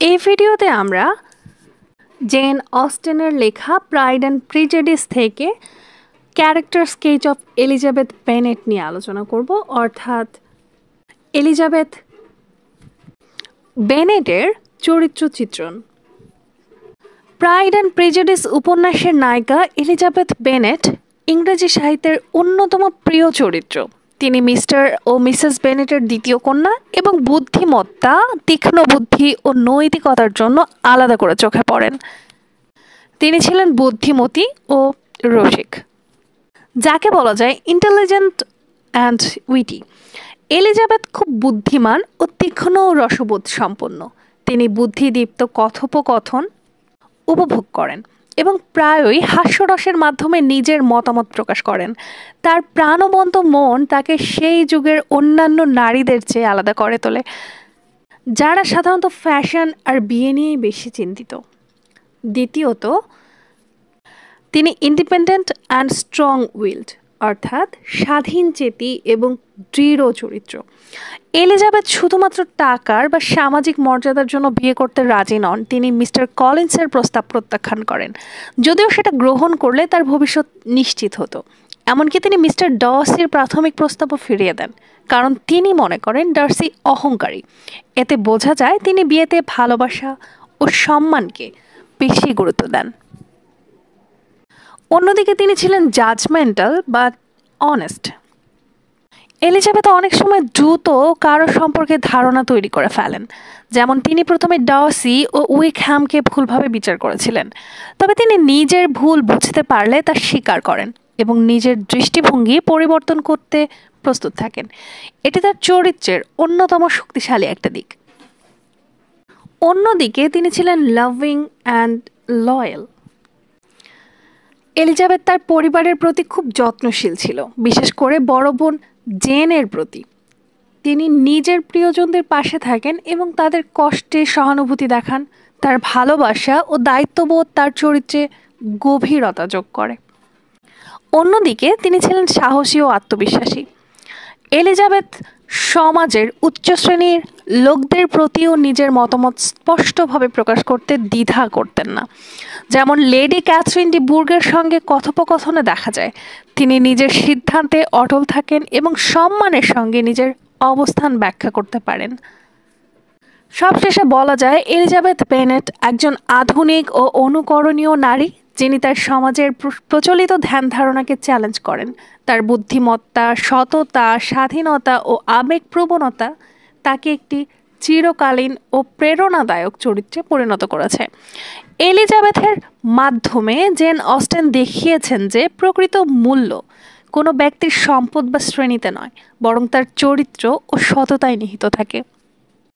এই ভিডিওতে আমরা জেন অস্টেনের লেখা প্রাইড অ্যান্ড প্রিজুডিস থেকে character sketch of Elizabeth Bennett নিয়ে আলোচনা করব, অর্থাৎ এলিজাবেথ বেনেটের চরিত্র চিত্রণ। প্রাইড অ্যান্ড প্রিজুডিস উপন্যাসের নায়িকা এলিজাবেথ বেনেট ইংরেজি সাহিত্যের অন্যতম প্রিয় চরিত্র। তিনি মিস্টার ও মিসেস বেনেটের দ্বিতীয় কন্যা এবং বুদ্ধিমত্তা, তীক্ষ্ণ বুদ্ধি ও নৈতিকতার জন্য আলাদা করে চোখে পড়েন। তিনি ছিলেন বুদ্ধিমতী ও রসিক, যাকে বলা যায় ইন্টেলিজেন্ট অ্যান্ড উইটি। এলিজাবেথ খুব বুদ্ধিমান ও তীক্ষ্ণ রসবোধ সম্পন্ন। তিনি বুদ্ধিদীপ্ত কথোপকথন উপভোগ করেন এবং প্রায়ই হাস্যরসের মাধ্যমে নিজের মতামত প্রকাশ করেন। তার প্রাণবন্ত মন তাকে সেই যুগের অন্যান্য নারীদের চেয়ে আলাদা করে তোলে, যারা সাধারণত ফ্যাশন আর বিয়ে নিয়েই বেশি চিন্তিত। দ্বিতীয়ত, তিনি ইন্ডিপেন্ডেন্ট অ্যান্ড স্ট্রং উইলড, অর্থাৎ স্বাধীনচেতী এবং দৃঢ় চরিত্র। এলিজাবেথ শুধুমাত্র টাকার বা সামাজিক মর্যাদার জন্য বিয়ে করতে রাজি নন। তিনি মিস্টার কলিন্সের প্রস্তাব প্রত্যাখ্যান করেন, যদিও সেটা গ্রহণ করলে তার ভবিষ্যৎ নিশ্চিত হতো। এমনকি তিনি মিস্টার ডার্সির প্রাথমিক প্রস্তাবও ফিরিয়ে দেন, কারণ তিনি মনে করেন ডার্সি অহংকারী। এতে বোঝা যায় তিনি বিয়েতে ভালোবাসা ও সম্মানকে বেশি গুরুত্ব দেন। অন্যদিকে তিনি ছিলেন জাজমেন্টাল বা অনেস্ট। এলিজাবেথ অনেক সময় দ্রুত কারো সম্পর্কে ধারণা তৈরি করে ফেলেন, যেমন তিনি প্রথমে ডার্সি ও উইকহ্যামকে ভুলভাবে বিচার করেছিলেন। তবে তিনি নিজের ভুল বুঝতে পারলে তা স্বীকার করেন এবং নিজের দৃষ্টিভঙ্গি পরিবর্তন করতে প্রস্তুত থাকেন। এটি তার চরিত্রের অন্যতম শক্তিশালী একটা দিক। অন্যদিকে তিনি ছিলেন লাভিং অ্যান্ড লয়াল। এলিজাবেথ তার পরিবারের প্রতি খুব যত্নশীল ছিল, বিশেষ করে বড় বোন জেনের প্রতি। তিনি নিজের প্রিয়জনদের পাশে থাকেন এবং তাদের কষ্টে সহানুভূতি দেখান। তার ভালোবাসা ও দায়িত্ববোধ তার চরিত্রে গভীরতা যোগ করে। অন্যদিকে তিনি ছিলেন সাহসী ও আত্মবিশ্বাসী। এলিজাবেথ সমাজের উচ্চ শ্রেণীর লোকদের প্রতিও নিজের মতামত স্পষ্টভাবে প্রকাশ করতে দ্বিধা করতেন না, যেমন লেডি ক্যাথরিন ডি বুর্গের সঙ্গে কথোপকথনে দেখা যায়। তিনি নিজের সিদ্ধান্তে অটল থাকেন এবং সম্মানের সঙ্গে নিজের অবস্থান ব্যাখ্যা করতে পারেন। সবশেষে বলা যায় এলিজাবেথ বেনেট একজন আধুনিক ও অনুকরণীয় নারী, যিনি তার সমাজের প্রচলিত ধ্যান ধারণাকে চ্যালেঞ্জ করেন। তার বুদ্ধিমত্তা, সততা, স্বাধীনতা ও আবেগপ্রবণতা তাকে একটি চিরকালীন ও প্রেরণাদায়ক চরিত্রে পরিণত করেছে। এলিজাবেথের মাধ্যমে জেন অস্টেন দেখিয়েছেন যে প্রকৃত মূল্য কোনো ব্যক্তির সম্পদ বা শ্রেণীতে নয়, বরং তার চরিত্র ও সততায় নিহিত থাকে।